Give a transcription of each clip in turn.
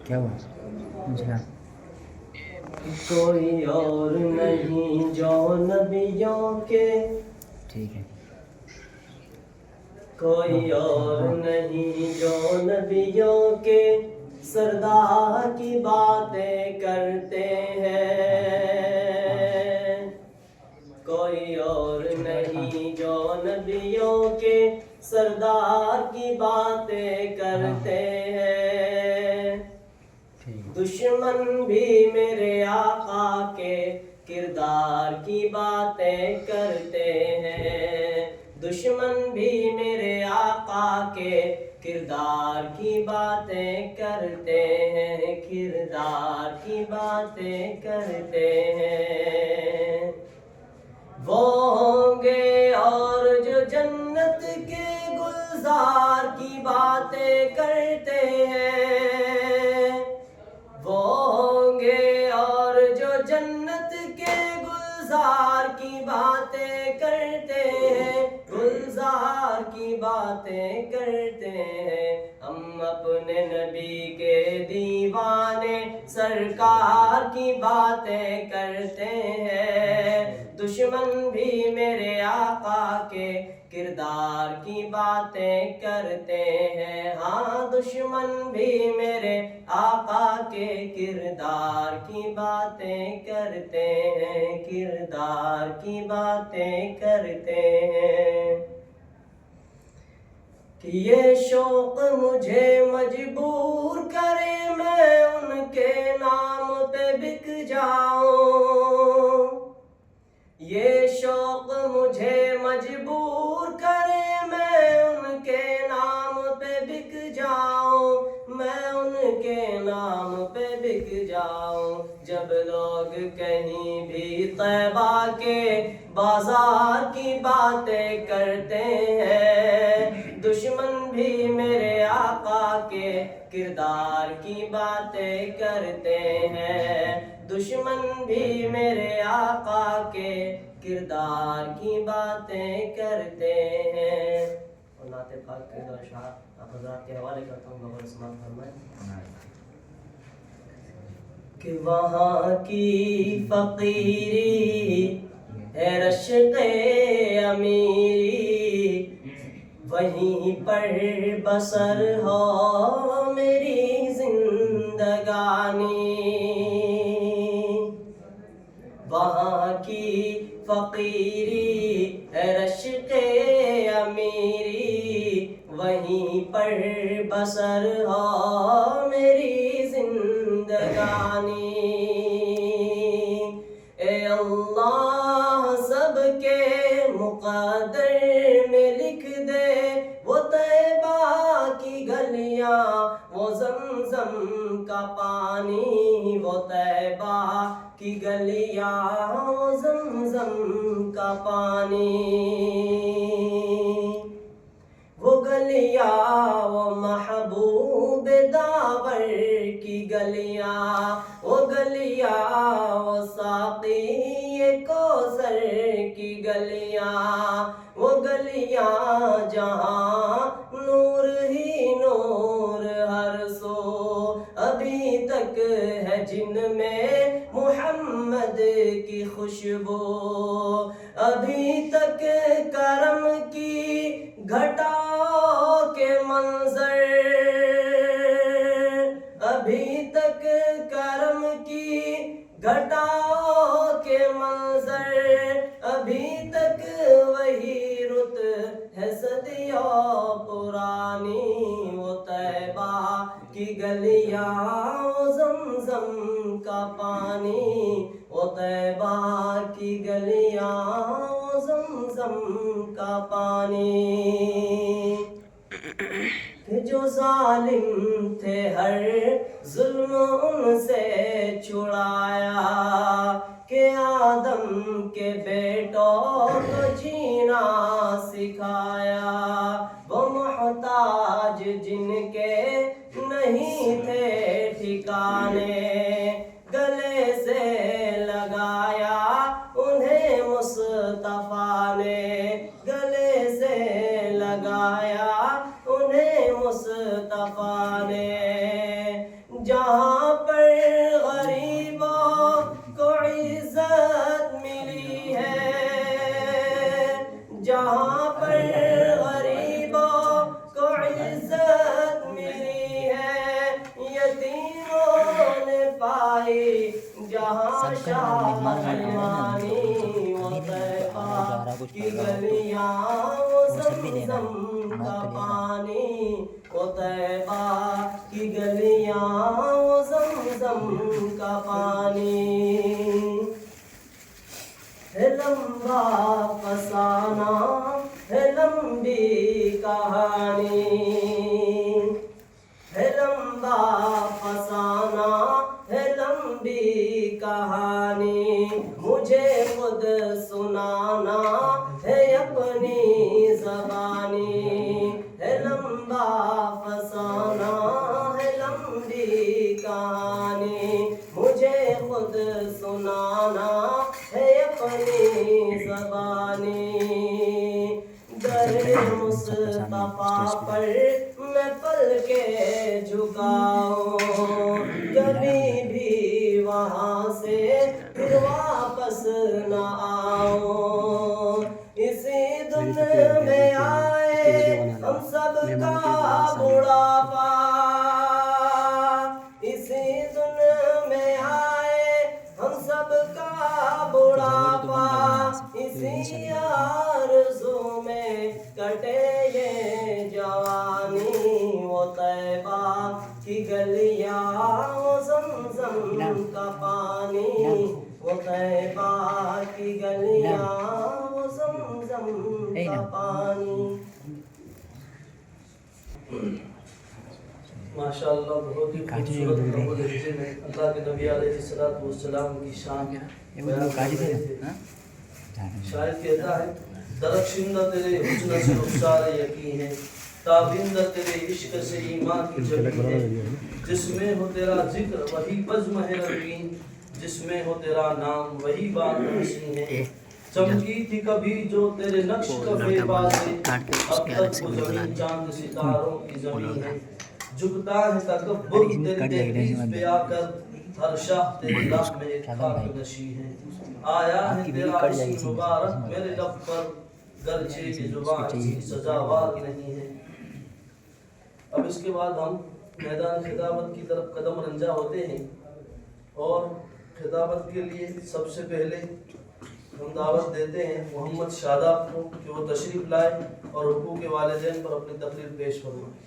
کیا ہوا؟ کوئی اور نہیں جو نبیوں کے، ٹھیک ہے. کوئی اور نہیں جو نبیوں کے سردار کی باتیں کرتے ہیں. کوئی اور نہیں جو نبیوں کے سردار کی باتیں کرتے ہیں. دشمن بھی میرے آقا کے کردار کی باتیں کرتے ہیں. دشمن بھی میرے آقا کے کردار کی باتیں کرتے ہیں. کردار کی باتیں کرتے ہیں. وہ ہوں گے اور جو جنت کے گلزار کی باتیں کرتے ہیں. وہ ہوں گے اور جو جنت کے گلزار کی باتیں کرتے ہیں. گلزار کی باتیں کرتے ہیں. ہم اپنے نبی کے دیوانے سرکار کی باتیں کرتے ہیں. دشمن بھی میرے آقا کے کردار کی باتیں کرتے ہیں. ہاں دشمن بھی میرے آقا کے کردار کی باتیں کرتے ہیں. کردار کی باتیں کرتے ہیں. کہ یہ شوق مجھے مجبور کرے میں ان کے نام پہ بک جاؤں. یہ شوق مجھے مجبور کرے میں ان کے نام پہ بک جاؤں. میں ان کے نام پہ بک جاؤں. جب لوگ کہیں بھی طیبہ کے بازار کی باتیں کرتے ہیں. دشمن بھی میرے آقا کے کردار کی باتیں کرتے ہیں. دشمن بھی میرے آقا کے کردار کی باتیں کرتے ہیں. اور نعت پاک کے دو اشعار آپ حضرات کے حوالے کرتا ہوں. بابا سماعت فرمائیں کہ وہاں کی فقیری ہے رشق امیری، وہیں پر بسر ہو میری زندگانی. وہاں کی فقیری ہے رشق امیری، وہیں پر بسر ہو میری زندگانی. اے اللہ سب کے مقدر میں لکھ دے وہ طیبہ کی گلیاں، وہ زمزم کا پانی. وہ طیبہ کی گلیاں، وہ زمزم کا پانی. وہ گلیاں وہ محبوب داور کی گلیاں. وہ گلیاں وہ ساقی کوثر کی گلیاں. وہ گلیاں جہاں نور ہی نور ہر سو ابھی تک ہے، جن میں محمد کی خوشبو. ابھی تک کرم کی گھٹاؤں کے منظر، ابھی تک کرم کی گھٹاؤں کے منظر. ابھی تک وہی رت ہے صدیوں پرانی. وہ طیبہ کی گلیاں، وہ زمزم کا پانی. وہ طیبہ کی گلیاں، وہ زمزم کا پانی. کہ جو ظالم تھے ہر ظلم ان سے چھڑایا، کہ آدم کے بیٹوں کو جینا سکھایا. وہ محتاج جن کے نہیں تھے ٹھکانے، گلے سے لگایا انہیں مصطفیٰ نے. گلے سے لگایا انہیں مصطفیٰ نے. جہاں پر غریبوں کو عزت ملی ہے، جہاں پر غریبوں کو عزت ملی ہے، یتیموں نے پائی جہاں شادمانی، وہ طیبہ کی گلیاں وہ زمزم کا پانی، وہ طیبہ کی گلیاں وہ زمزم کا پانی، ہے لمبا فسانہ ہے لمبی کہانی، ہے لمبا فسانہ ہے لمبی کہانی، مجھے خود سنانا ہے اپنی زبانی، ہے لمبا فسانہ ہے لمبی کہانی، مجھے خود سنانا ہے اپنی زبانی، در مصطفیٰ پر میں پل کے جھکاؤں، کبھی بھی وہاں سے پھر واپس نہ آؤں، اسی دن میں آئے ہم سب کا بڑھاپا، اسی دن میں آئے ہم سب کا بڑھاپا، اسی آرزو میں کٹے یہ جوانی، وہ طیبہ کی گلیاں وہ زمزم کا پانی، وہ طیبہ کی گلیاں وہ زمزم کا پانی۔ ماشاءاللہ بہت ہی خوبصورت نغمے لہجے میں اللہ کے نبی علیہ الصلوۃ والسلام کی شان بیان کر رہے تھے۔ شاعر کہتا ہے درخشندہ تیرے حسن سے رخسار یقین ہے، تابندہ تیرے عشق سے ایمان کی جبین ہے، جس میں ہو تیرا ذکر وہی بزم ہے رنگین، جس میں ہو تیرا نام وہی بات حسین ہے، چمکی تھی کبھی جو تیرے نقش کفے بازے، اب تک وہ زمین چاند ستاروں کی زمین ہے، جھکتا ہے تکبر تیری دہلیز پہ آ کر، ہر شاہ تیری راہ میں ایک خاک نشیں ہے، آیا ہے تیرا اسم مبارک میرے لب پر، گرچہ یہ زبان کی سزاوار نہیں ہے۔ اب اس کے بعد ہم میدان خطابت کی طرف قدم رنجا ہوتے ہیں، اور خطابت کے لیے سب سے پہلے ہم دعوت دیتے ہیں محمد شاداب کو کہ وہ تشریف لائے اور حقوق والدین پر اپنی تقریر پیش فرمائیں۔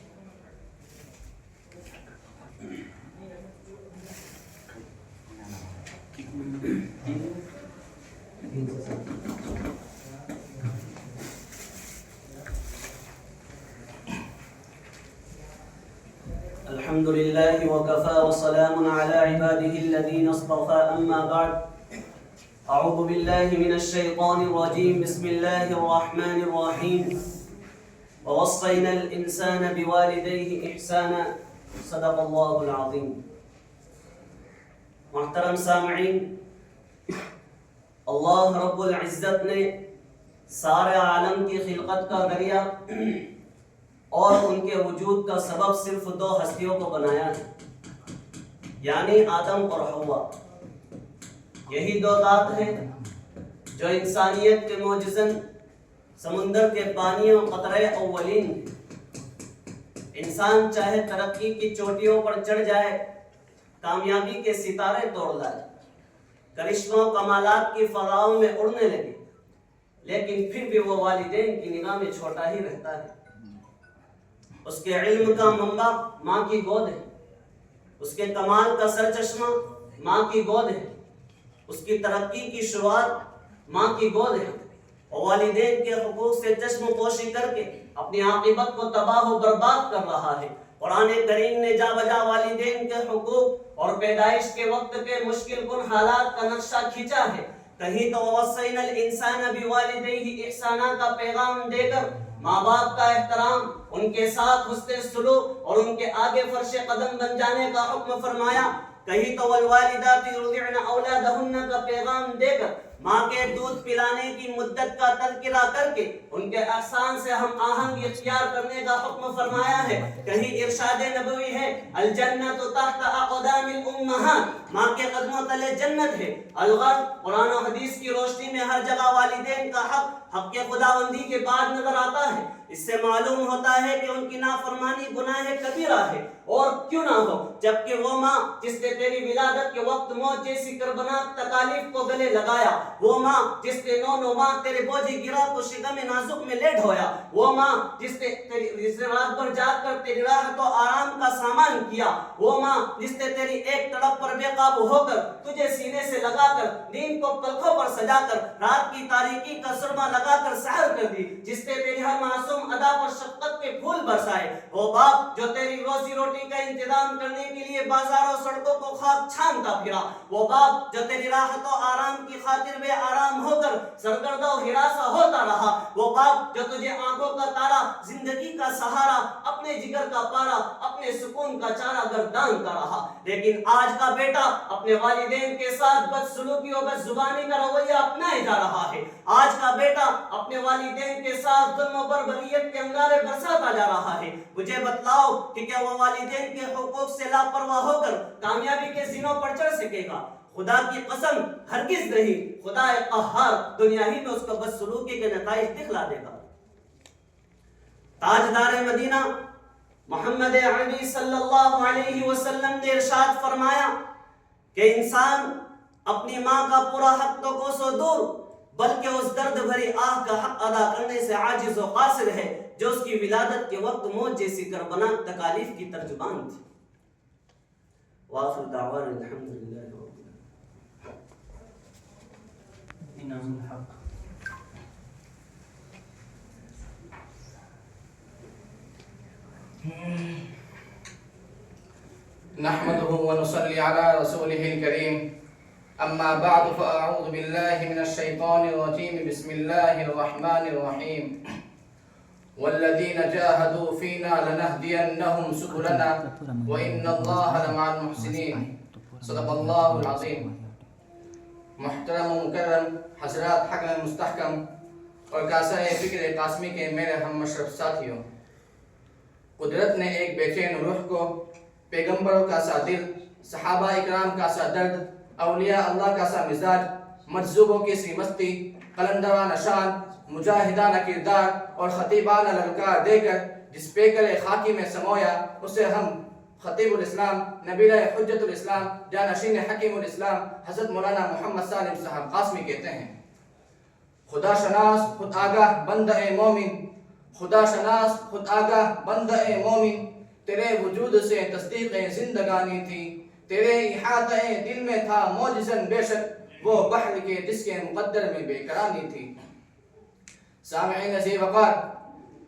الحمد لله وكفى وسلام على عباده الذين اصطفى أما بعد أعوذ بالله من الشيطان الرجيم بسم الله الرحمن الرحيم ووصينا الإنسان بوالديه إحسانا صدق الله العظيم۔ محترم سامعین، اللہ رب العزت نے سارے عالم کی خلقت کا ذریعہ اور ان کے وجود کا سبب صرف دو ہستیوں کو بنایا ہے، یعنی آدم اور حوا۔ یہی دو ذات ہیں جو انسانیت کے معجزن سمندر کے پانیوں قطرے اولین۔ انسان چاہے ترقی کی چوٹیوں پر چڑھ جائے، کامیابی کے ستارے توڑ لائے، کرشموں کمالات کی فضاؤں میں اڑنے لگے، لیکن پھر بھی وہ والدین کی نگاہ میں چھوٹا ہی رہتا ہے۔ اس کے علم کا منبع ماں کی گود ہے، اس کے کمال کا سرچشمہ ماں کی گود ہے، اس کی ترقی کی شروعات ماں کی گود ہے، اور والدین کے حقوق سے چشم پوشی کر کے اپنی عاقبت کو تباہ و برباد کر رہا ہے۔ قرآن کریم نے جا بجا والدین کے حقوق اور پیدائش کے وقت کے مشکل کن حالات کا نقشہ کھینچا ہے۔ کہیں تو وَوَصَّيْنَا الْإِنسَانَ بِوَالِدَيْهِ احسانا کا پیغام دے کر ماں باپ کا احترام، ان کے ساتھ حسن سلوک اور ان کے آگے فرش قدم بن جانے کا حکم فرمایا۔ کہیں تو وَالْوَالِدَاتُ يُرْضِعْنَ أَوْلَادَهُنَّ کا پیغام دے کر ماں کے دودھ پلانے کی مدت کا تذکرہ کر کے ان کے احسان سے ہم آہنگ اختیار کرنے کا حکم فرمایا ہے۔ کہیں ارشاد نبوی ہے الجنت تحت اقدام الامہات، ماں کے قدموں تلے جنت ہے۔ الغرض قرآن و حدیث کی روشنی میں ہر جگہ والدین کا حق خداوندی کے بعد نظر آتا ہے۔ اس سے معلوم ہوتا ہے کہ ان کی نافرمانی گناہ کبیرہ ہے، اور کیوں نہ ہو جبکہ وہ ماں جس نے تیری ولادت کے وقت موت جیسی کربناک تکالیف کو گلے لگایا، وہ ماں جس نے 9 ماہ تیرے بوجھی گرا کو شکم نازک میں لے ڈھویا، وہ ماں جس نے رات بھر جاگ کر تیری راحت و آرام کا سامان کیا، وہ ماں جس نے تیری ایک طرف پر بے قابو ہو کر تجھے سینے سے لگا کر نیند کو پلکوں پر سجا کر رات کی تاریکی کا سرما لگا کر سحر کر دی، جس نے تیری ہر معصوم ادا پر شفقت کے پھول برسائے، وہ باپ جو تیری روزی روٹی کا انتظام کرنے کے لیے بازاروں سڑکوں کو خاک چھانتا پھرا، وہ باپ جو تیری راحت و آرام کی خاطر بے آرام ہو کر سرگردہ و ہراساں ہوتا رہا، وہ باپ جو تجھے آنکھوں کا تارا، زندگی کا سہارا، اپنے جگر کا پارا، اپنے سکون کا چارہ گردانتا رہا، لیکن آج کا بیٹا اپنے والدین کے ساتھ بدسلوکی و بدزبانی کا رویہ اپنائے جا رہا ہے۔ آج کا بیٹا اپنے والدین کے ساتھ ظلم و بربریت کے انگارے برساتا جا رہا ہے۔ مجھے بتلاؤ کہ کیا وہ والدین کے حقوق سے لاپرواہ ہو کر کامیابی کے زینوں پر چڑھ سکے گا؟ خدا کی قسم ہرگز نہیں۔ خدا قہار دنیا ہی میں اس کو بدسلوکی کے نتائج دکھلا دے گا۔ تاجدار مدینہ محمد عربی صلی اللہ علیہ وسلم نے ارشاد فرمایا کہ انسان اپنی ماں کا پورا حق تو کوسوں دور بلکہ اس درد بھری آہ کا حق ادا کرنے سے عاجز و قاصر ہے جو اس کی ولادت کے وقت موت جیسی کربناک تکالیف کی ترجمان تھی۔ وآخر دعوانا الحمدللہ رب العالمین۔ نحمده ونصلي على رسوله الكريم أما بعد فأعوذ بالله من الشيطان الرجيم بسم الله الرحمن الرحيم والذين جاهدوا فينا لنهدينهم سبلنا وإن الله لمع المحسنين صدق الله العظيم۔ محترم و مکرم حضرات حکم مستحکم اور کاسہ فکر قاسمی کے میرے ہم مشرف ساتھیوں، قدرت نے ایک بے چین روح کو پیغمبروں کا سا دل، صحابہ اکرام کا سا درد، اولیاء اللہ کا سا مزاج، مجذوبوں کی سی مستی، قلندرانہ شان، مجاہدانہ کردار اور خطیبانہ للکار دے کر جس پیکر خاکی میں سمویا اسے ہم خطیب الاسلام، نبیلہ حجت الاسلام، جانشین حکیم الاسلام حضرت مولانا محمد سالم صاحب قاسمی کہتے ہیں۔ خدا شناس خود آگاہ بندہ مومن، خدا شناس خود آگاہ بندہ مومن، تیرے وجود سے تصدیق زندگانی تھی، تیرے احاطہ دل میں تھا موجزن بے شک وہ بحر کے جس کے مقدر میں بے قرانی تھی۔ سامعین ذی وقار،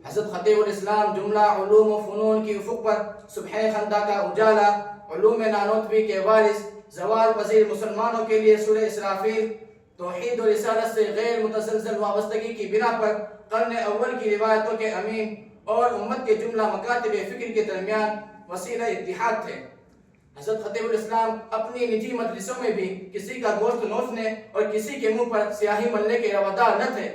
حضرت خطیب الاسلام جملہ علوم و فنون کی افق پر صبح خندہ کا اجالا، علوم نانوتوی کے وارث، زوال پذیر مسلمانوں کے لیے سورہ اسرافیل، توحید و رسالت سے غیر متزلزل وابستگی کی بنا پر قرن اول کی روایتوں کے امین اور امت کے جملہ مکاتب فکر کے درمیان وسیلہ اتحاد تھے۔ حضرت خطیب الاسلام اپنی نجی مجلسوں میں بھی کسی کا گوشت نوچنے اور کسی کے منہ پر سیاہی ملنے کے روادار نہ تھے،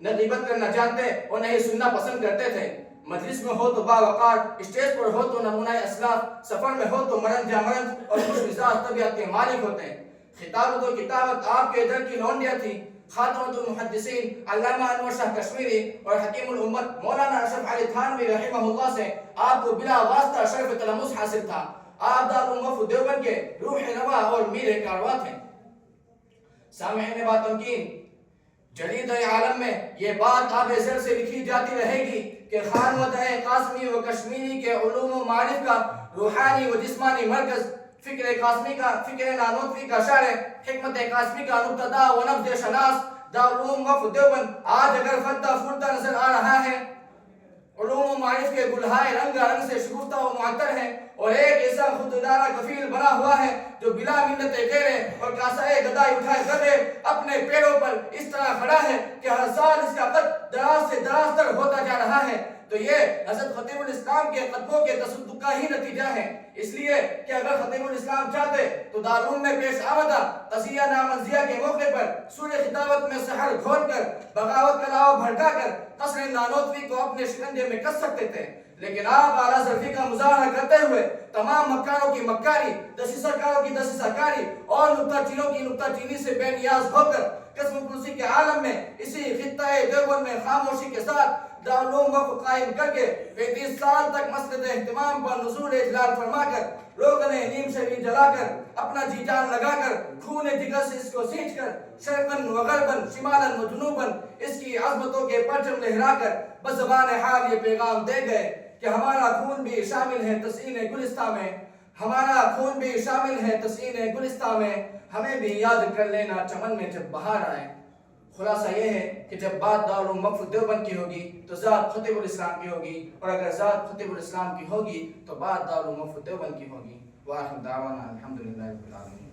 نہ غیبت کرنا جانتے اور نہ ہی سننا پسند کرتے تھے۔ مجلس میں ہو تو باوقار، اسٹیج پر ہو تو نمونہ اسلاف، سفر میں ہو تو مرن جا مرن اور خوش مزاج طبیعت کے مالک ہوتے ہیں۔ خطابت و کتابت آپ کے در کی لونڈیاں تھی۔ خاتمۃ المحدثین علامہ انور شاہ کشمیری اور حکیم الامت مولانا اشرف علی تھانوی رحمہ اللہ سے آپ کو بلا واسطہ شرف تلمس حاصل تھا۔ آپ دارالمعارف دیوبند کے روح روا اور میر کارواں تھے۔ سامعین با تمکین، جدید عالم میں یہ بات آب زر سے لکھی جاتی رہے گی کہ خانوادہ قاسمی و کشمیری کے علوم و معارف کا روحانی و جسمانی مرکز، فکر قاسمی کا، فکر نانوتوی کا شارع، حکمت قاسمی کا مبتدا و نبض شناس، دارالعلوم وقف دیوبند آج اگر پھلتا پھولتا نظر آ رہا ہے، علوم و معارف کے گلہائے رنگا رنگ سے شگفتہ و معطر ہیں، اور ایک ایسا خود ادارہ کفیل بنا ہوا ہے جو بلا منت غیرے اور کاسہ گدائی اٹھائے گدے اپنے پیڑوں پر اس طرح کھڑا ہے کہ ہر سال اس کا قد دراز سے دراز تر ہوتا جا رہا ہے، تو یہ حضرت خطیب الاسلام کے قدموں کے تصدق کا ہی نتیجہ ہے۔ اس لیے کہ اگر خطیب الاسلام چاہتے تو دارالعلوم میں پیش آمدہ قضیہ نامنزیہ کے موقع پر سورہ خطابت میں سحر گھول کر بغاوت کا لاوا بھڑکا کر قصر نانوتوی کو اپنے شکنجے میں کس سکتے تھے، لیکن آپ اعلیٰ ظرفی کا مظاہرہ کرتے ہوئے تمام مکاروں کی مکاری، دسیسہ کاروں کی دسیسہ کاری اور نکتہ چینوں کی نکتہ چینی سے بے نیاز ہو کر قسم پرسی کے عالم میں اسی خطہ دیوبند میں خاموشی کے ساتھ دارالعلوم وقف قائم کر کے 35 سال تک مسجد اہتمام پر نزول اجلال فرما کر روغن نیم شریف جلا کر اپنا جی جان لگا کر خون جگر سے اس کو سینچ کر شرقاً و غرباً شمالاً و جنوباً اس کی عظمتوں کے پرچم لہرا کر بزبان حال یہ پیغام دے گئے کہ ہمارا خون بھی شامل ہے تسعین گلستہ میں، ہمارا خون بھی شامل ہے تسعین گلستہ میں، ہمیں بھی یاد کر لینا چمن میں جب بہار آئے۔ خلاصہ یہ ہے کہ جب بات دارالعلوم وقف دیوبند کی ہوگی تو ذات خطیب الاسلام کی ہوگی، اور اگر ذات خطیب الاسلام کی ہوگی تو بات دارالعلوم وقف دیوبند کی ہوگی۔ وآخر دعوانا الحمدللہ رب العالمین۔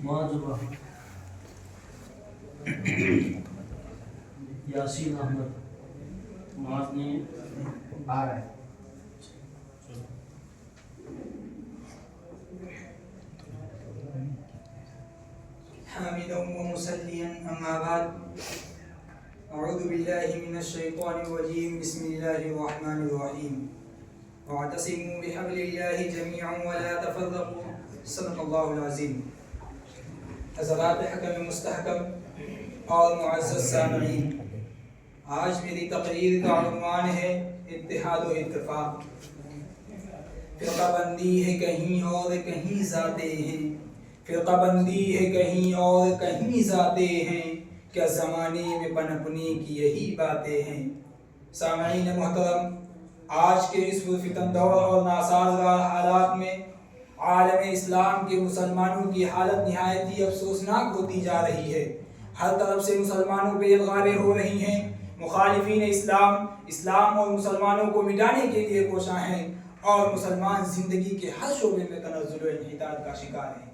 معذرہ یاسین احمد معاذ نہیں آ رہے ہیں۔ حامدا ومصليا أما بعد أعوذ بالله من الشيطان الرجيم بسم الله الرحمن الرحيم واعتصموا بحبل الله جميعا ولا تفرقوا صدق الله العظيم۔ حضرات حکم مستحکم اور معزز سامعین، آج میری تقریر کا عنوان ہے اتحاد و اتفاق۔ فرقہ بندی ہے کہیں اور کہیں ذاتیں ہیں، فرقہ بندی ہے کہیں اور کہیں ذاتیں ہیں، کیا زمانے میں پنپنے کی یہی باتیں ہیں۔ سامعین محترم، آج کے اس فتن دور اور ناسازگار حالات میں عالم اسلام کے مسلمانوں کی حالت نہایت ہی افسوسناک ہوتی جا رہی ہے۔ ہر طرف سے مسلمانوں پہ الغاریں ہو رہی ہیں، مخالفین اسلام اور مسلمانوں کو مٹانے کے لیے کوشاں ہیں، اور مسلمان زندگی کے ہر شعبے میں تنزل و انحطاط کا شکار ہیں۔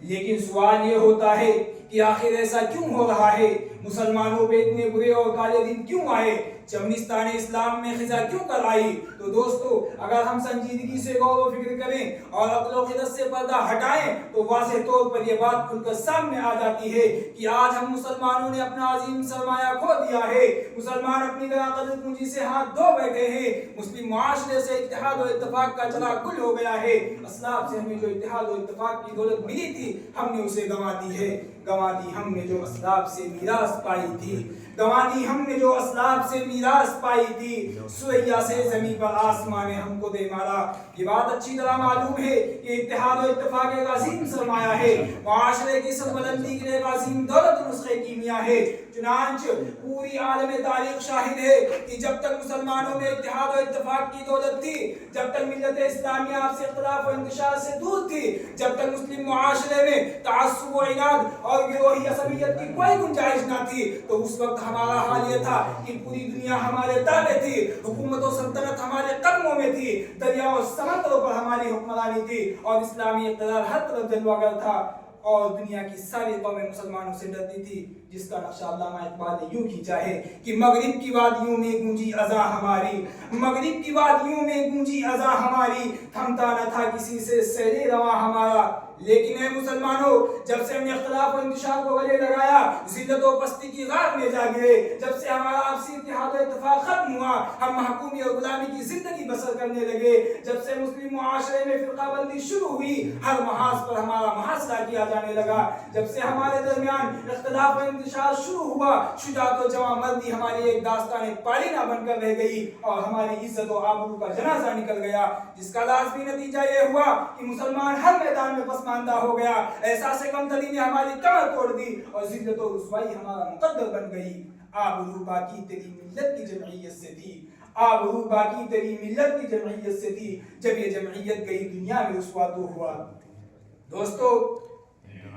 لیکن سوال یہ ہوتا ہے کہ آخر ایسا کیوں ہو رہا ہے؟ مسلمانوں پہ اتنے برے اور کالے دن کیوں آئے؟ چمنستان اسلام میں خزاں کیوں کر آئی؟ تو دوستو، اگر ہم سنجیدگی سے غور و فکر کریں اور عقل و خرد سے پردہ ہٹائیں تو واضح طور پر یہ بات کھل کر سامنے آ جاتی ہے کہ آج ہم مسلمانوں نے اپنا عظیم سرمایہ کھو دیا ہے۔ مسلمان اپنی گراں قدر پونجی سے ہاتھ دھو بیٹھے ہیں۔ مسلم معاشرے سے اتحاد و اتفاق کا چلا گل ہو گیا ہے۔ اسلاف سے ہمیں جو اتحاد و اتفاق کی دولت ملی تھی، ہم نے اسے گنوا دی ہے۔ گنوا دی ہم نے جو اسلاف سے میراث پائی تھی، گنوا دی ہم نے جو اسلاف سے میراث پائی تھی۔ سویا سے زمین پر آسمان نے ہم کو دے مارا۔ یہ بات اچھی طرح معلوم ہے کہ اتحاد و اتفاق ایک عظیم سرمایہ ہے، معاشرے کی سربلندی کے لیے ایک عظیم دولت نسخے کیمیا ہے۔ چنانچہ پوری عالم تاریخ شاہد ہے کہ جب تک مسلمانوں میں اتحاد و اتفاق کی دولت تھی، جب تک ملت اسلامیہ آپ سے اختلاف و انتشار سے دور تھی، جب تک مسلم معاشرے میں تعصب و عناد اور گروہی عصبیت کی کوئی گنجائش نہ تھی، تو اس وقت ہمارا حال یہ تھا کہ پوری دنیا ہمارے تابع تھی، حکومت و سلطنت ہمارے قدموں میں تھی، دریا و سمندروں پر ہماری حکمرانی تھی، اور اسلامی اقتدار ہر طرف جلوگر تھا، اور دنیا کی ساری قومیں مسلمانوں سے ڈرتی تھی، جس کا نقشہ علامہ اقبال نے یوں کھینچا ہے کہ مغرب کی وادیوں میں گونجی اذاں ہماری، مغرب کی وادیوں میں گونجی اذاں ہماری، تھمتا نہ تھا کسی سے سیل رواں ہمارا۔ لیکن اے مسلمانوں، جب سے ہم نے اختلاف و انتشار کو گلے لگایا، ذلت و پستی کی غار میں جا گئے، جب سے ہمارا آپسی اتحاد و اتفاق ختم ہوا، ہم محکومی اور غلامی کی زندگی بسر کرنے لگے، جب سے مسلم معاشرے میں فرقہ بندی شروع ہوئی، ہر محاذ پر ہمارا محاصرہ کیا جانے لگا، جب سے ہمارے درمیان اختلاف و انتشار شروع ہوا، شجاعت و جواں مردی ہماری ایک داستان پارینہ بن کر رہ گئی، اور ہماری عزت و آبرو کا جنازہ نکل گیا، جس کا لازمی نتیجہ یہ ہوا کہ مسلمان ہر میدان میں پسماندہ ہو گیا، احساس کمتری نے ہماری کمر توڑ دی، اور ذلت و رسوائی ہمارا مقدر بن گئی۔ آبرو باقی تیری ملت کی جمعیت سے تھی، آبرو باقی تیری ملت کی جمعیت سے تھی، جب یہ جمعیت گئی دنیا میں رسوا تو ہوا۔ دوستو،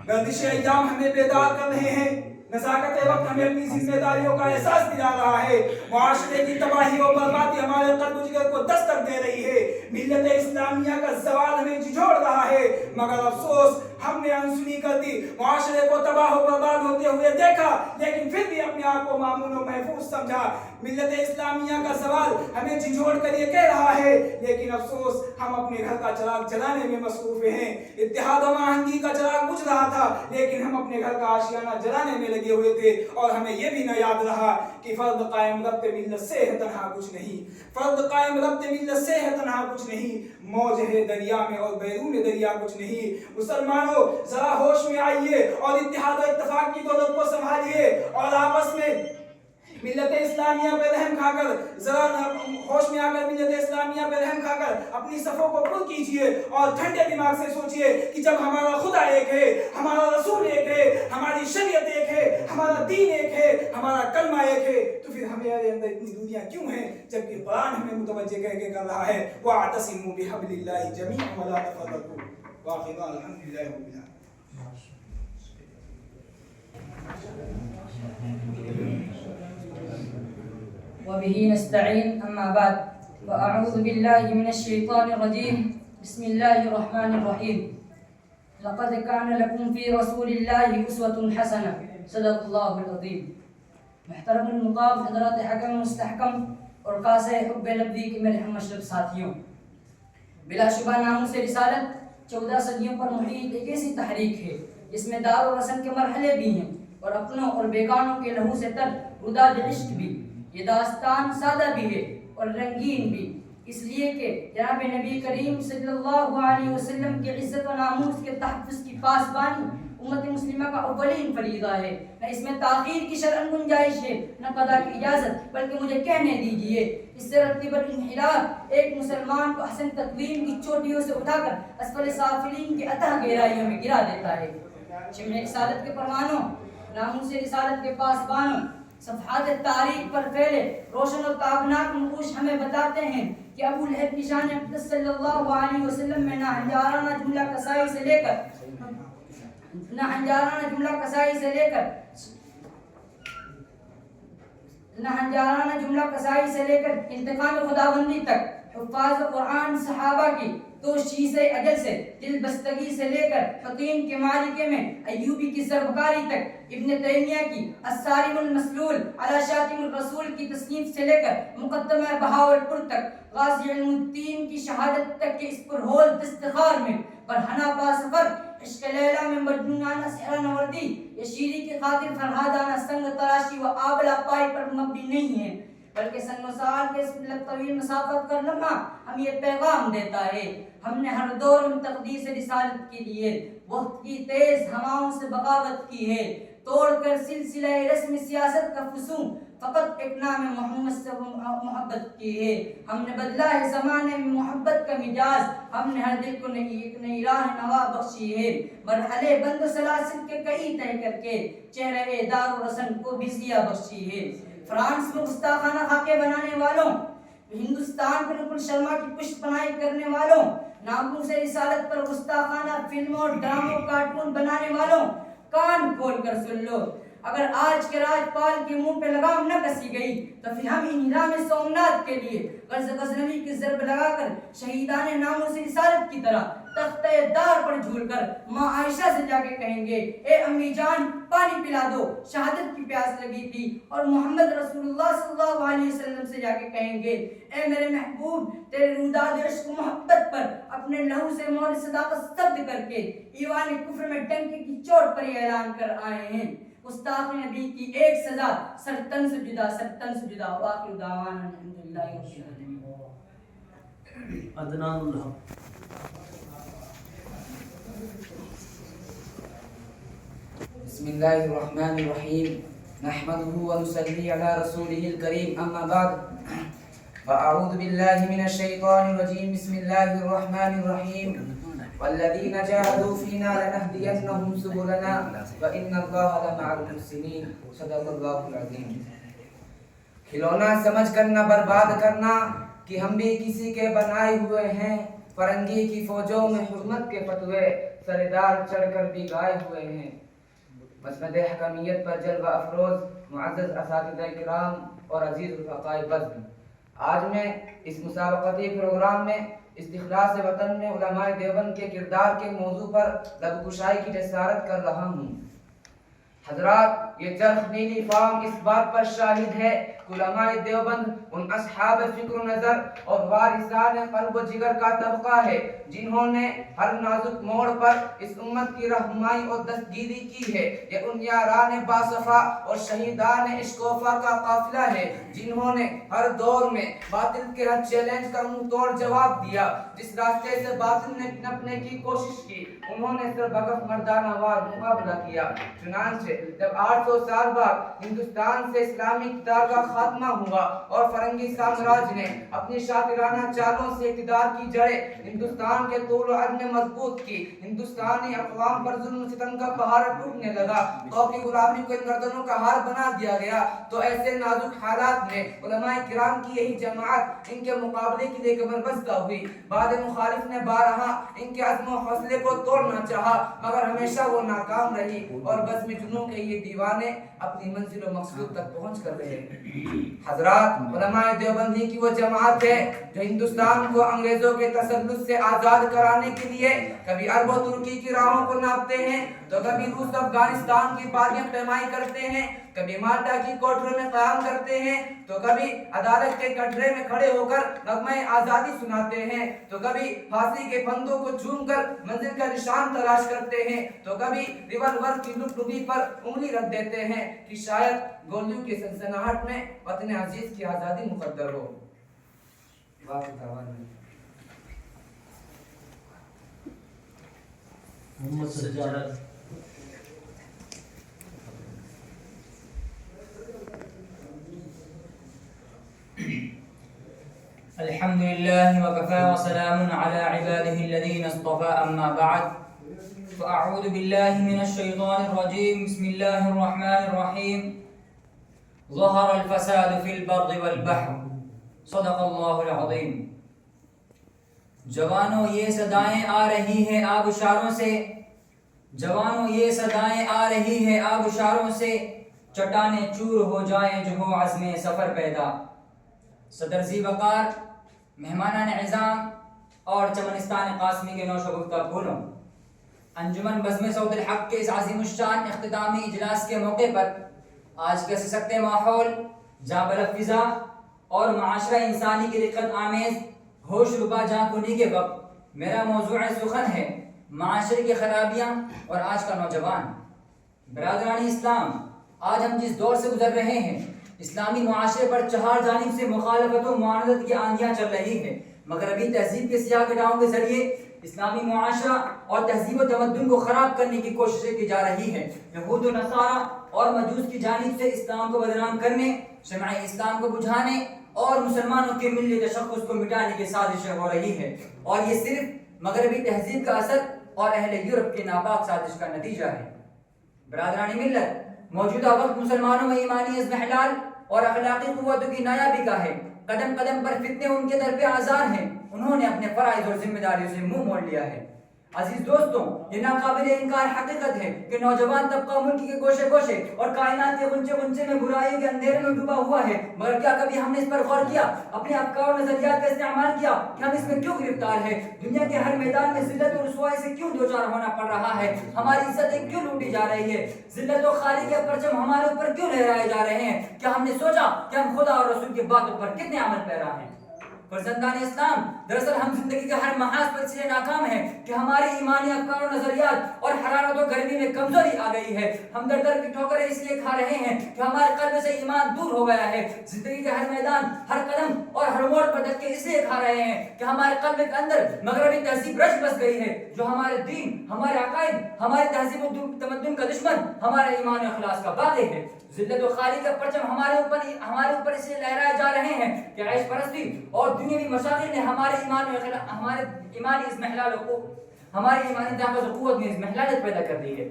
گردش ایام ہمیں بیدار کر رہے ہیں، نزاکت وقت ہمیں اپنی ذمہ داریوں کا احساس دلا رہا ہے، معاشرے کی تباہی و بربادی ہمارے قلب و جگر کو دستک دے رہی ہے، ملت اسلامیہ کا زوال ہمیں جھنجھوڑ رہا ہے، مگر افسوس ہم نے انسنی کر دی، معاشرے کو تباہ و برباد ہوتے ہوئے دیکھا، لیکن پھر بھی اپنے آپ کو مامون و محفوظ سمجھا۔ ملت اسلامیہ کا سوال ہمیں جھنجھوڑ کر یہ کہہ رہا ہے، لیکن افسوس ہم اپنے گھر کا چراغ جلانے میں مصروف ہیں۔ اتحاد و آہنگی کا چراغ بجھ رہا تھا، لیکن ہم اپنے گھر کا آشیانہ جلانے میں لگے ہوئے تھے، اور ہمیں یہ بھی نہ یاد رہا کہ فرد قائم ربط ملت سے ہے تنہا کچھ نہیں، فرد قائم ربط ملت سے ہے تنہا کچھ نہیں، موج ہے دریا میں اور بیرون دریا کچھ نہیں۔ مسلمانوں ذرا ہوش میں آئیے اور اتحاد و اتفاق کی دولت کو سنبھالیے، اور آپس میں ملت اسلامیہ پہ رحم کھا کر ذرا ہوش میں آ کر ملت اسلامیہ پہ رحم کھا کر اپنی صفوں کو پر کیجئے، اور ٹھنڈے دماغ سے سوچئے کہ جب ہمارا خدا ایک ہے، ہمارا رسول ایک ہے، ہماری شریعت ایک ہے، ہمارا دین ایک ہے، ہمارا کلمہ ایک ہے، تو پھر ہمارے اندر اتنی دوریاں کیوں ہیں، جبکہ قرآن ہمیں متوجہ کر رہا ہے وَاعْتَصِمُوا بِحَبْلِ اللَّهِ جَمِيعًا وَلَا تَفَرَّقُوا۔ وآخر دعوانا الحمد للہ رب العالمین۔ وبه نستعين أما بعد فأعوذ بالله من الشيطان الرجيم بسم الله الرحمن الرحيم لقد كان لكم في رسول الله أسوة حسنة صدق الله العظيم۔ محترم المقام حضرات حکم مستحکم اور قاصد حب نبی کے میرے ہم مشرب ساتھیوں، بلا شبہ ناموں سے رسالت 14 صدیوں پر محیط ایک ایسی تحریک ہے جس میں دار و رسم کے مرحلے بھی ہیں اور اپنوں اور بیگانوں کے لہو سے تر روداد عشق بھی۔ یہ داستان سادہ بھی ہے اور رنگین بھی، اس لیے کہ جناب نبی کریم صلی اللہ علیہ وسلم کی عزت و ناموس کے تحفظ کی پاسبانی امت مسلمہ کا اولین فریضہ ہے۔ نہ اس میں تاخیر کی شرعن گنجائش ہے نہ قضا کی اجازت، بلکہ مجھے کہنے دیجئے اس سے رتب الانحراف ایک مسلمان کو احسن تقویم کی چوٹیوں سے اٹھا کر اسفل سافلین کے اتھاہ گہرائیوں میں گرا دیتا ہے۔ شمع رسالت کے پروانوں، ناموس رسالت کے پاسبانوں، صفحات تاریخ پر پھیلے روشن و تابناک نقوش ہمیں بتاتے ہیں کہ ابو لہب کی شان اقدس صلی اللہ علیہ وسلم میں نہ ہنجارانہ جملہ کسائی سے لے کر انتقام خداوندی تک حفاظ قرآن صحابہ کی تو شیسے اجل سے دل بستگی سے لے کر حطیم کے مالکے میں ایوبی کی سربکاری تک، ابن تیمیہ کی الصارم المسلول علی شاتم الرسول کی تصنیف سے لے کر مقدمہ بہاولپور تک، غازی علم الدین کی شہادت تک کے اس پرہول دستخار میں برہنہ پاسفر عشق لیلہ میں مجنونانہ سحر نوردی یا شیری کی خاطر فرہادانہ سنگ تراشی و آبلہ پائی پر مبنی نہیں ہے، بلکہ سن و سال کے اس طویل مسافت کا لمحہ ہم یہ پیغام دیتا ہے۔ ہم نے ہر دور میں تقدیس رسالت کے لیے وقت کی تیز ہواؤں سے بغاوت کی ہے، توڑ کر سلسلہ رسم سیاست کا فسوں فقط ایک نام محمد سے محبت کی ہے۔ ہم نے بدلا ہے زمانے میں محبت کا مجاز، ہم نے ہر دل کو ایک نئی راہ نوا بخشی ہے، مرحلے بند و سلاسل کے کئی طے کر کے چہرے دار و رسن کو بھی ضیا بخشی ہے۔ فرانس میں گستاخانہ خاکے بنانے والوں، ہندوستان پر نکل شرما کی پشت پناہی کرنے والوں، ناموس رسالت پر گستاخانہ فلموں، ڈراموں، کارٹون بنانے والوں، کان کھول کر سن لو، اگر آج کے راجپال کے منہ پہ لگام نہ کسی گئی تو پھر ہم انہرام سومنات کے لیے غرض غزنوی کی ضرب لگا کر شہیدان ناموس رسالت کی طرح تختہ دار پر جھول کر ماں عائشہ سے جا کے کہیں گے اے امی جان پانی پلا دو، شہادت کی پیاس لگی تھی، اور محمد رسول اللہ صلی اللہ علیہ وسلم سے جا کے کہیں گے اے میرے محبوب تیرے روداد عشق و محبت پر اپنے لہو سے مور صداقت ثبت کر کے ایوان کفر میں ڈنکے کی چوٹ پر یہ اعلان کر آئے ہیں گستاخ نبی کی ایک سزا سرتن سے جدا واخر دعوانا الحمدللہ رب العالمین۔ عدنان الحق۔ بسم اللہ الرحمن الرحیم نحمده ونصلي على رسوله الكريم اما بعد فاعوذ باللہ من الشیطان الرجیم بسم اللہ الرحمن الرحیم والذین جاہدوا فینا لنہدینہم سبلنا وان اللہ لمع المحسنین صدق اللہ العظیم۔ کھلونا سمجھ کر نہ برباد کرنا کہ ہم بھی کسی کے بنائے ہوئے ہیں، فرنگی کی فوجوں میں حرمت کے فتوے سردار چڑھ کر بھی گائے ہوئے ہیں۔ مسند حکمیت پر جلوہ افروز معزز اساتذہ کرام اور عزیز رفقائے بزم، آج میں اس مسابقتی پروگرام میں استخلاص وطن میں علماء دیوبند کے کردار کے موضوع پر لب کشائی کی جسارت کر رہا ہوں۔ حضرات یہ چرخ نیلی فام اس بات پر شاہد ہے کہ علماء دیوبند ان اصحاب فکر و نظر اور وارثان قلب و جگر کا طبقہ ہے جنہوں نے ہر نازک موڑ پر اس امت کی رہنمائی اور دستگیری کی ہے۔ یہ ان یاران باصفا اور شہیدان عشق و وفا کا قافلہ ہے جنہوں نے ہر دور میں باطل کے ہر چیلنج کا منہ توڑ جواب دیا۔ جس راستے سے باطل نے پنپنے کی کوشش کی انہوں نے سربگف مردانہ وار مقابلہ کیا۔ چنانچہ جب 800 سال بعد ہندوستان سے اسلامی اقتدار کا خاتمہ ہوا اور فرنگی سامراج نے اپنی شاطرانہ چالوں سے اقتدار کی جڑیں ہندوستان کے طول و عرض میں مضبوط کی، ہندوستانی اقوام پر ظلم و ستم کا پہاڑ ٹوٹنے لگا، قومی غلامی کو ان گردنوں کا ہار بنا دیا گیا، تو ایسے نازک حالات میں علماء کرام کی یہی جماعت ان کے مقابلے کے لیے کمر بستہ ہوئی۔ بعد مخالف نے بارہا ان کے عزم و حوصلے کو توڑنا چاہا مگر ہمیشہ وہ ناکام رہی اور بزم جنوں کے یہ دیوانے اپنی منزل و مقصود تک پہنچ کر رہے۔ حضرات علماء دیوبندی کی وہ جماعت ہے جو ہندوستان کو انگریزوں کے تسلط سے آزاد کرانے کے لیے کبھی عرب و ترکی کی راہوں کو ناپتے ہیں تو کبھی روس افغانستان کی پاریاں پیمائی کرتے ہیں، کبھی مالٹا کی کوٹروں میں قیام کرتے ہیں تو کبھی عدالت کے کٹرے میں کھڑے ہو کر نغمہ آزادی سناتے ہیں، تو کبھی پھانسی کے پھندوں کو چوم کر منزل کا نشان تلاش کرتے ہیں، تو کبھی ریوالور کی لٹ لٹی پر انگلی رکھ دیتے ہیں کہ شاید گولیوں کی سنسناہٹ میں وطن عزیز کی آزادی مقدر ہو۔ محمد سجاد الحمد لله وكفى وسلام على عباده الذين اصطفى أما بعد فأعوذ بالله من الشيطان الرجيم بسم الله الرحمن الرحيم ظهر الفساد في البر والبحر صدق الله العظيم۔ جوانوں یہ صدائیں آ رہی ہیں آبشاروں سے، جوانوں یہ صدائیں آ رہی ہیں آبشاروں سے، چٹانیں چور ہو جائیں جو ہو عزم سفر پیدا۔ صدر ذی وقار، مہمانان عظام اور چمنستان قاسمی کے نوش و گفتہ پھولوں، انجمن بزم صوت الحق کے اس عظیم الشان اختتامی اجلاس کے موقع پر آج کے سخت ماحول، جاں بلب فضا اور معاشرہ انسانی کی رقت آمیز ہوش ربا جاں کنی کے وقت میرا موضوع سخن ہے معاشرے کی خرابیاں اور آج کا نوجوان۔ برادران اسلام، آج ہم جس دور سے گزر رہے ہیں اسلامی معاشرے پر چہار جانب سے مخالفت و معاندت کی آندیاں چل رہی ہیں، مغربی تہذیب کے سیاہ کٹاؤں کے ذریعے اسلامی معاشرہ اور تہذیب و تمدن کو خراب کرنے کی کوششیں کی جا رہی ہیں۔ یہود و نصارہ اور مجوس کی جانب سے اسلام کو بدنام کرنے، شمع اسلام کو بجھانے اور مسلمانوں کے ملی تشخص کو مٹانے کی سازشیں ہو رہی ہے، اور یہ صرف مغربی تہذیب کا اثر اور اہل یورپ کے ناپاک سازش کا نتیجہ ہے۔ برادران ملت، موجودہ وقت مسلمانوں میں ایمانی اضمحلال اور اخلاقی قوتوں کی نایابی کا ہے۔ قدم قدم پر فتنے ان کے در پہ آزار ہیں، انہوں نے اپنے فرائض اور ذمہ داریوں سے منہ موڑ لیا ہے۔ عزیز دوستوں، یہ ناقابل انکار حقیقت ہے کہ نوجوان طبقہ ملک کے گوشے گوشے اور کائنات کے غنچے غنچے میں برائیوں کے اندھیرے میں ڈوبا ہوا ہے، مگر کیا کبھی ہم نے اس پر غور کیا، اپنے افکار اور نظریات کا استعمال کیا کہ ہم اس میں کیوں گرفتار ہیں؟ دنیا کے ہر میدان میں ذلت اور رسوائی سے کیوں دوچار ہونا پڑ رہا ہے؟ ہماری عزتیں کیوں لوٹی جا رہی ہے؟ ذلت و خالی کے پرچم ہمارے اوپر کیوں لہرائے جا رہے ہیں؟ کیا ہم نے سوچا کہ ہم خدا اور رسول کی باتوں پر کتنے عمل پیرا ہیں؟ فرزندان اسلام، دراصل ہم زندگی کے ہر محاذ پر اس لیے ناکام ہیں کہ ہماری ایمانی افکار و نظریات اور حرارت و گرمی میں کمزوری آ گئی ہے۔ ہم در در کی ٹھوکریں اس لیے کھا رہے ہیں کہ ہمارے قلب سے ایمان دور ہو گیا ہے۔ زندگی کے ہر میدان، ہر قدم اور ہر موڑ پر دھکے اس لیے کھا رہے ہیں کہ ہمارے قلب کے اندر مغربی تہذیب رچ بس گئی ہے، جو ہمارے دین، ہمارے عقائد، ہماری تہذیب و تمدن کا دشمن، ہمارے ایمان و اخلاص کا باغی ہے۔ ذلت و خالی کا پرچم ہمارے اوپر اس لیے لہرائے جا رہے ہیں کہ عیش پرستی اور دنیاوی مشاغل نے ہمارے ایمانی اضمحلال کو، ہماری ایمانی طاقت و قوت میں اضمحلالت پیدا کر دی ہے۔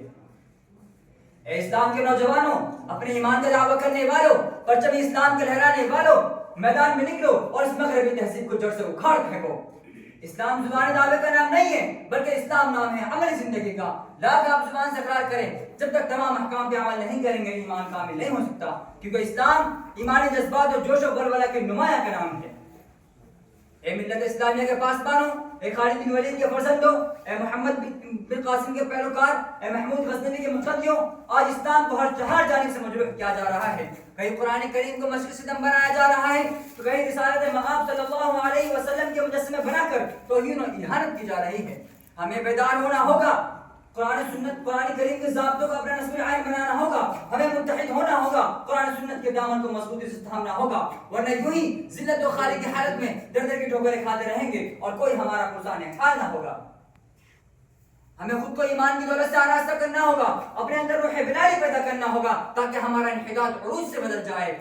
اے اسلام کے نوجوانوں، اپنے ایمان کا دعویٰ کرنے والوں، پرچم اسلام کے لہرانے والوں، میدان میں نکلو اور اس مغربی تہذیب کو جڑ سے اکھاڑ پھینکو۔ اسلام زبان دعوے کا نام نہیں ہے، بلکہ اسلام نام ہے عملی زندگی کا۔ لاکھ آپ زبان سے اقرار کریں، جب تک تمام احکام پہ عمل نہیں کریں گے ایمان کامل نہیں ہو سکتا، کیونکہ اسلام ایمانی جذبات اور جوش و ولولہ کے نمایاں کا نام ہے۔ اے ملت اسلامیہ کے پاسبانوں، اے خالد بن ولید کے فرزندوں، اے محمد بن قاسم کے پیروکار، اے محمود غزنوی کے مقتدیوں، آج اسلام کو ہر جانب سے مجروح کیا جا رہا ہے۔ کہیں قرآن کریم کو مسجد ستم بنایا جا رہا ہے، تو کہیں رسالت مآب صلی اللہ علیہ وسلم کے مجسمے بنا کر توہین و اہانت کی جا رہی ہے۔ ہمیں بیدار ہونا ہوگا، قرآن سنت قرآن کریم کے ضابطوں کو اپنا نصب عین بنانا ہوگا، ہمیں متحد ہونا ہوگا، قرآن سنت کے دامن کو مضبوطی سے تھامنا ہوگا، ورنہ یوں ہی ذلت و خالی کی حالت میں در در کی ٹھوکریں کھاتے رہیں گے اور کوئی ہمارا پرسان حال نہ ہوگا۔ ہمیں خود کو ایمان کی دولت سے آراستہ کرنا ہوگا، اپنے اندر روح بلالی پیدا کرنا ہوگا تاکہ ہمارا انحطاط عروج سے بدل جائے۔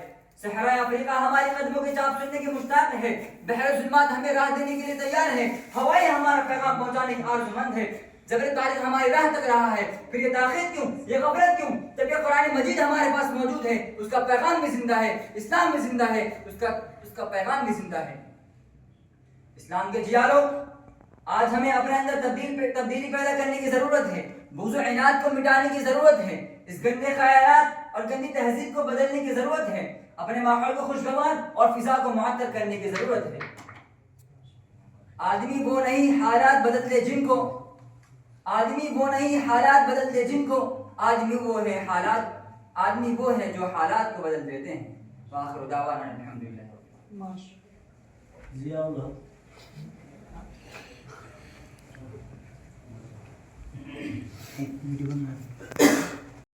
صحرائے افریقہ ہماری قدموں کی چاپ سننے کی مشتاق ہے، بحر ظلمات ہمیں راہ دینے کے لیے تیار ہے، ہوائیں ہمارا پیغام پہنچانے کی آرزومند ہے۔ جبر تاریخ ہماری راہ تک رہا ہے، پھر یہ تاخیر کیوں، یہ غفلت کیوں، جب یہ قرآن مجید ہمارے پاس موجود ہے، اس کا پیغام بھی زندہ ہے، اسلام بھی زندہ ہے، اس کا پیغام بھی زندہ ہے۔ اسلام کے جیالو، آج ہمیں اپنے اندر تبدیلی پیدا کرنے کی ضرورت ہے، بغض و عناد کو مٹانے کی ضرورت ہے، اس گندے خیالات اور گندی تہذیب کو بدلنے کی ضرورت ہے، اپنے ماحول کو خوشگوار اور فضا کو معطر کرنے کی ضرورت ہے۔ آدمی وہ نہیں حالات بدلتے جن کو، آدمی وہ نہیں حالات بدلتے جن کو، آدمی وہ ہے حالات، آدمی وہ ہے جو حالات کو بدل دیتے ہیں۔ وآخر دعوانا الحمدللہ۔ ضیاء الحق ویڈیو بن رہا ہے۔